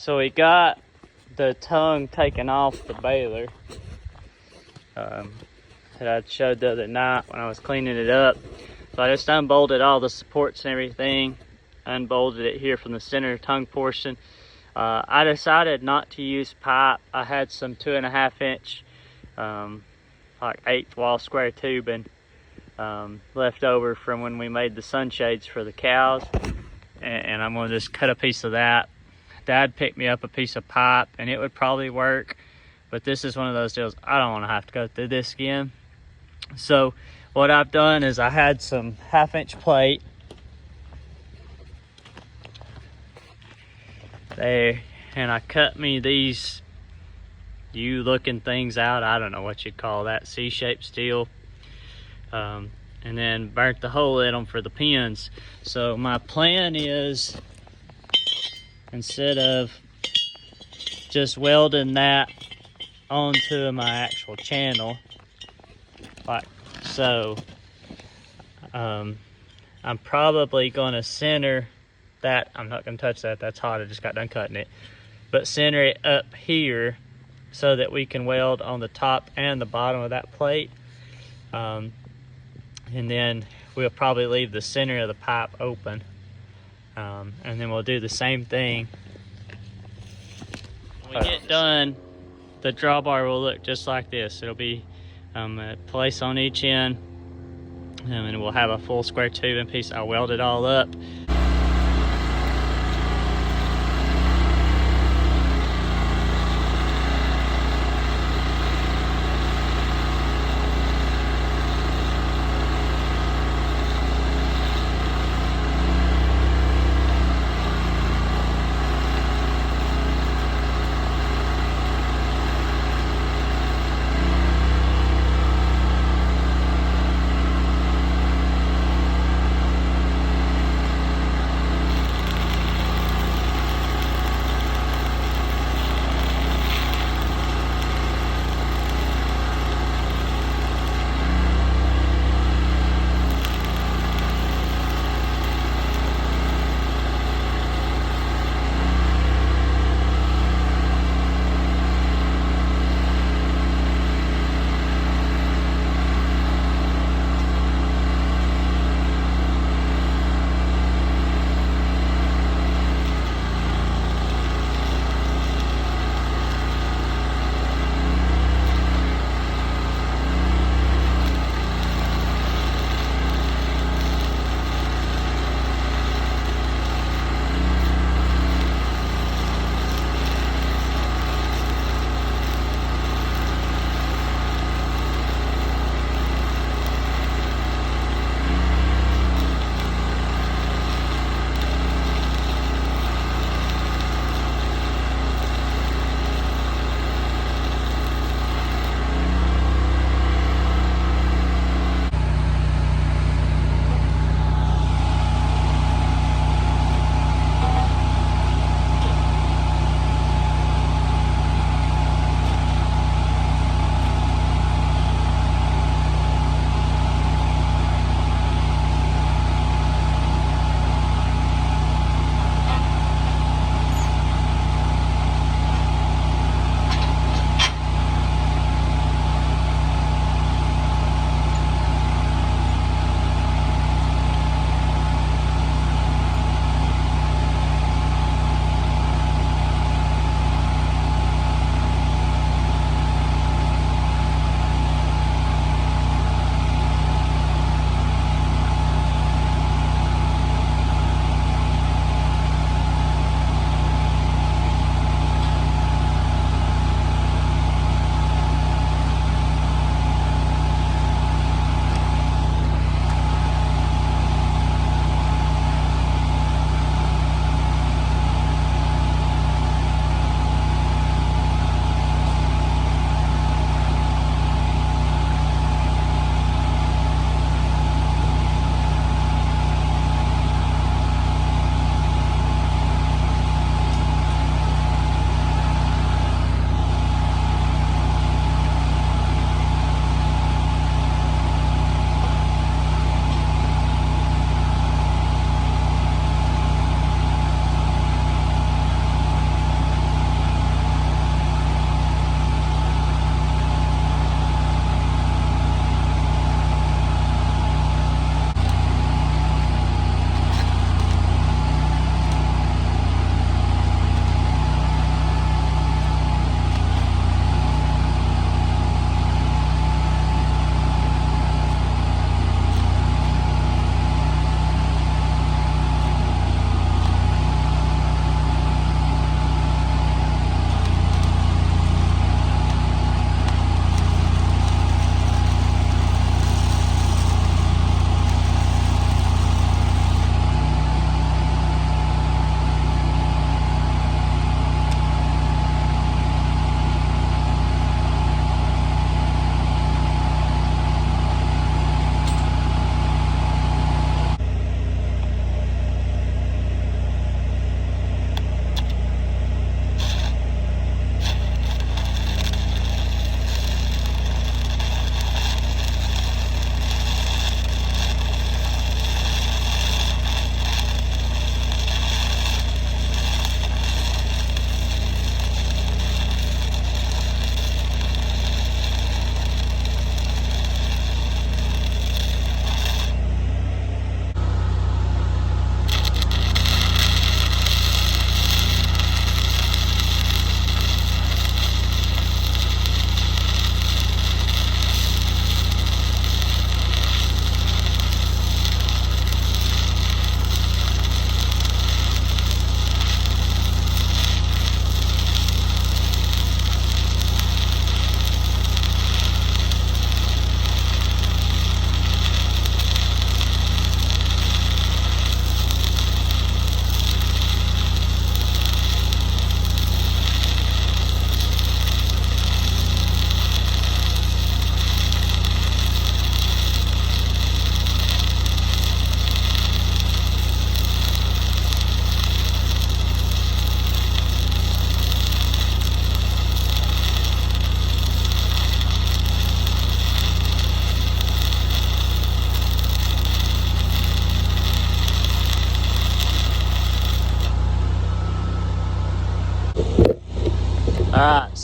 So we got the tongue taken off the baler that I showed the other night when I was cleaning it up. So I just unbolted all the supports and everything, unbolted it here from the center tongue portion. I decided not to use pipe. I had some 2.5 inch like 1/8 wall square tubing left over from when we made the sunshades for the cows, and I'm going to just cut a piece of that. Dad picked me up a piece of pipe and it would probably work, but this is one of those deals I don't want to have to go through this again. So what I've done is I had some 1/2 inch plate there, and I cut me these U-looking things out. I don't know what you'd call that, C-shaped steel, and then burnt the hole in them for the pins. So my plan is, instead of just welding that onto my actual channel like so, I'm probably going to center that. I'm not going to touch that, that's hot, I just got done cutting it, but center it up here so that we can weld on the top and the bottom of that plate, and then we'll probably leave the center of the pipe open, and then we'll do the same thing. When we get done, the drawbar will look just like this. It'll be a place on each end, and we'll have a full square tubing piece. I'll weld it all up.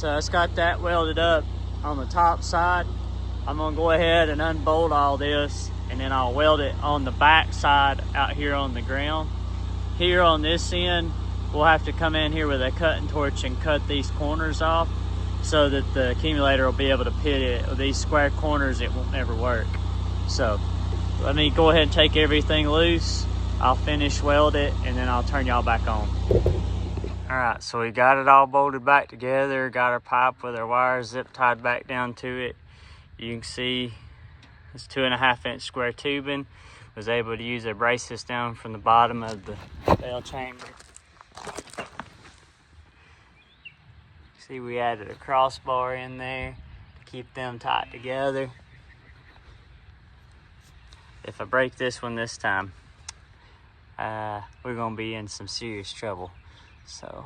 so it's got that welded up on the top side. I'm gonna go ahead and unbolt all this, and then I'll weld it on the back side out here on the ground. Here on this end, we'll have to come in here with a cutting torch and cut these corners off so that the accumulator will be able to pit it. With these square corners, it won't never work. So let me go ahead and take everything loose. I'll finish weld it, and then I'll turn y'all back on. All right, so we got it all bolted back together, got our pipe with our wires zip tied back down to it. You can see this 2.5 inch square tubing. Was able to use a braces down from the bottom of the bell chamber. See, we added a crossbar in there to keep them tight together. If I break this one this time, we're gonna be in some serious trouble. So,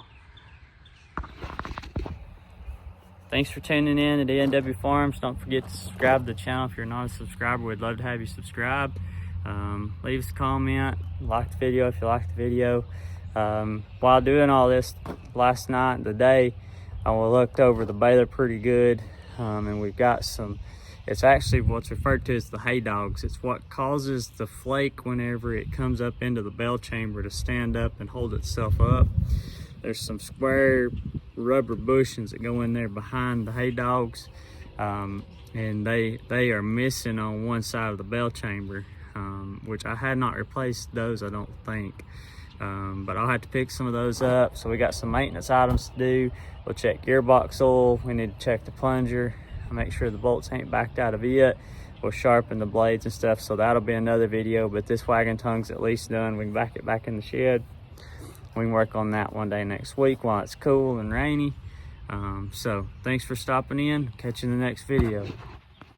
thanks for tuning in to D&W Farms. Don't forget to subscribe to the channel if you're not a subscriber. We'd love to have you subscribe. Leave us a comment, like the video if you like the video. While doing all this last night and today, I looked over the baler pretty good, and we've got some, it's actually what's referred to as the hay dogs. It's what causes the flake whenever it comes up into the bell chamber to stand up and hold itself up. There's some square rubber bushings that go in there behind the hay dogs, and they are missing on one side of the bell chamber, which I had not replaced those, I don't think. But I'll have to pick some of those up. So we got some maintenance items to do. We'll check gearbox oil. We need to check the plunger, make sure the bolts ain't backed out of it. We'll sharpen the blades and stuff. So that'll be another video, but this wagon tongue's at least done. We can back it back in the shed. We can work on that one day next week while it's cool and rainy. So thanks for stopping in. Catch you in the next video.